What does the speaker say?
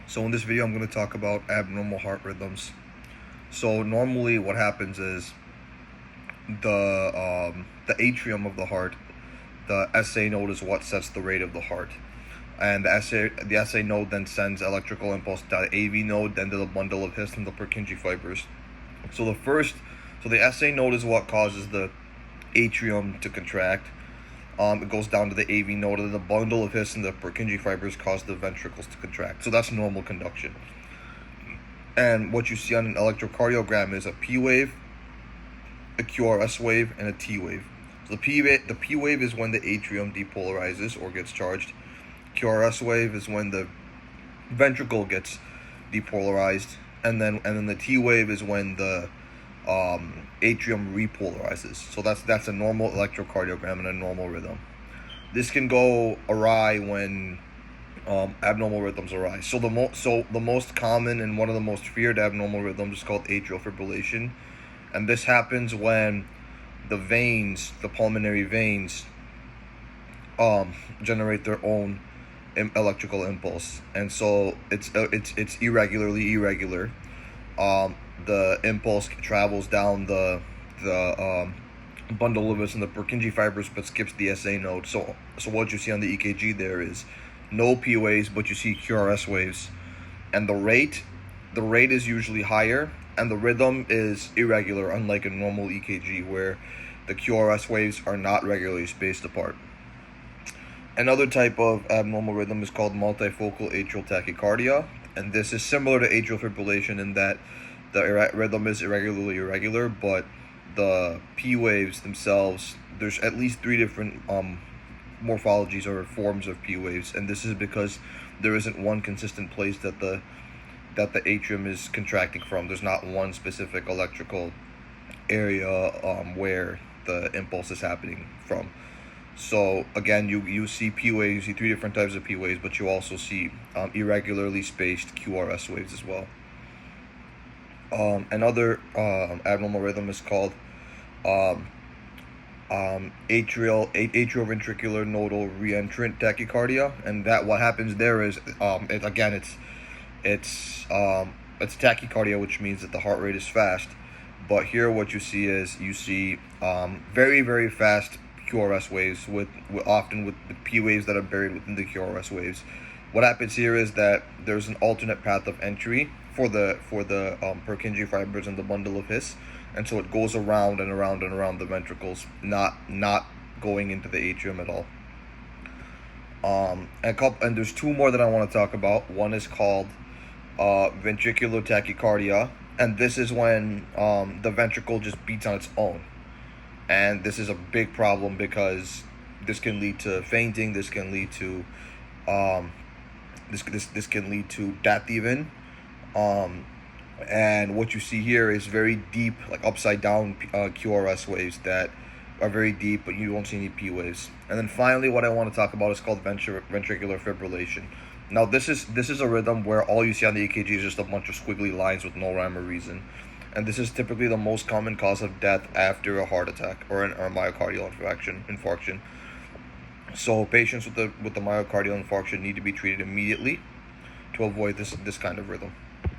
So in this video, I'm going to talk about abnormal heart rhythms. So normally what happens is the atrium of the heart, the SA node is what sets the rate of the heart. And the SA node then sends electrical impulse to the AV node, then to the bundle of His and the Purkinje fibers. So the SA node is what causes the atrium to contract. It goes down to the AV node, and the bundle of His and the Purkinje fibers cause the ventricles to contract. So that's normal conduction. And what you see on an electrocardiogram is a P wave, a QRS wave, and a T wave. So the P wave is when the atrium depolarizes or gets charged. QRS wave is when the ventricle gets depolarized, and then the T wave is when the atrium repolarizes. So that's a normal electrocardiogram and a normal rhythm. This can go awry when abnormal rhythms arise. So the most common and one of the most feared abnormal rhythms is called atrial fibrillation, and this happens when the pulmonary veins, generate their own electrical impulse, and so it's irregularly irregular. The impulse travels down the bundle of His and the Purkinje fibers, but skips the SA node. So what you see on the EKG there is no P waves, but you see QRS waves, and the rate is usually higher, and the rhythm is irregular, unlike a normal EKG where the QRS waves are not regularly spaced apart. Another type of abnormal rhythm is called multifocal atrial tachycardia, and this is similar to atrial fibrillation in that the rhythm is irregularly irregular, but the P waves themselves, there's at least 3 different morphologies or forms of P waves, and this is because there isn't one consistent place that the atrium is contracting from. There's not one specific electrical area where the impulse is happening from. So again, you see P waves, you see 3 different types of P waves, but you also see irregularly spaced QRS waves as well. Another abnormal rhythm is called atrioventricular nodal reentrant tachycardia, and that what happens there is it's tachycardia, which means that the heart rate is fast. But here what you see is very, very fast QRS waves often with P waves that are buried within the QRS waves. What happens here is that there's an alternate path of entry for the Purkinje fibers and the bundle of His, and so it goes around and around and around the ventricles, not going into the atrium at all. And there's 2 more that I want to talk about. One is called ventricular tachycardia, and this is when the ventricle just beats on its own. And this is a big problem because this can lead to fainting. This can lead to this can lead to death even. And what you see here is very deep, like upside down QRS waves that are very deep, but you won't see any P waves. And then finally, what I want to talk about is called ventricular fibrillation. Now this is a rhythm where all you see on the EKG is just a bunch of squiggly lines with no rhyme or reason. And this is typically the most common cause of death after a heart attack or a myocardial infarction. So patients with the myocardial infarction need to be treated immediately to avoid this kind of rhythm.